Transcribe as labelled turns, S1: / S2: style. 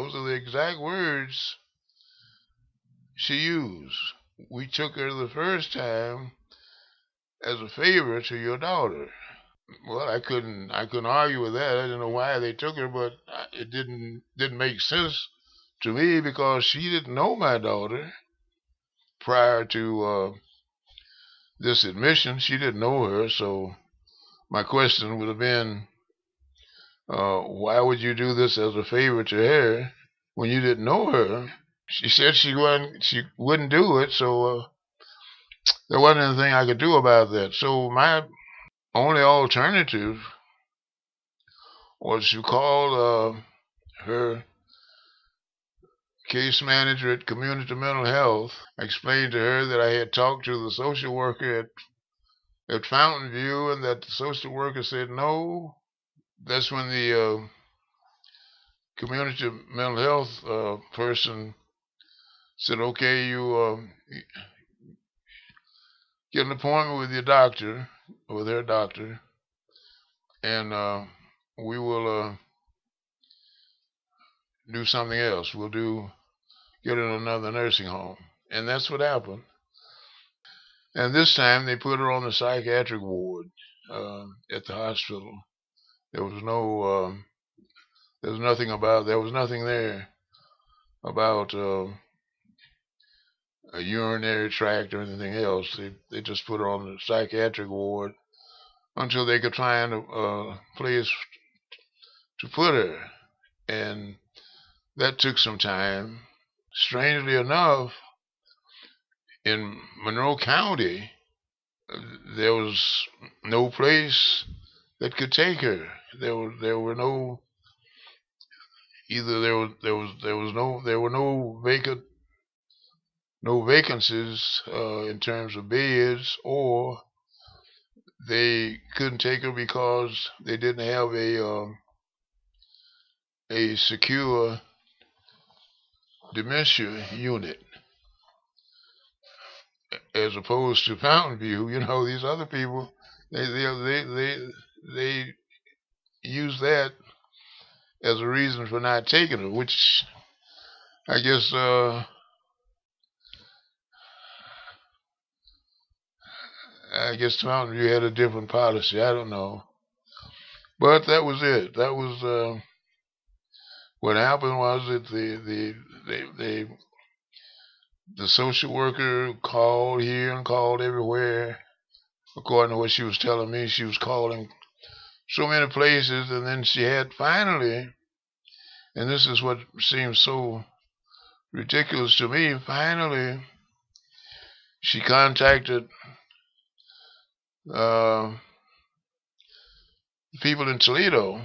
S1: Those are the exact words she used. We took her the first time as a favor to your daughter. Well, I couldn't argue with that. I didn't know why they took her, but it didn't make sense to me because she didn't know my daughter prior to this admission. She didn't know her, so my question would have been, why would you do this as a favor to her when you didn't know her? She said she wouldn't do it, so there wasn't anything I could do about that. So my only alternative was to call her case manager at Community Mental Health. I explained to her that I had talked to the social worker at Fountain View and that the social worker said no. That's when the community mental health person said, okay, you get an appointment with your doctor, with her doctor, and we will do something else. We'll get in another nursing home. And that's what happened. And this time they put her on the psychiatric ward at the hospital. There was there was nothing there about a urinary tract or anything else. They just put her on the psychiatric ward until they could find a place to put her. And that took some time. Strangely enough, in Monroe County, there was no place that could take her. There were no either there were no vacancies in terms of beds, or they couldn't take her because they didn't have a secure dementia unit, as opposed to Fountain View. You know, these other people, they use that as a reason for not taking her, which I guess Mountain View had a different policy. I don't know, but that was it. That was what happened. Was it the social worker called here and called everywhere. According to what she was telling me, she was calling so many places, and then she had finally, and this is what seems so ridiculous to me, finally she contacted people in Toledo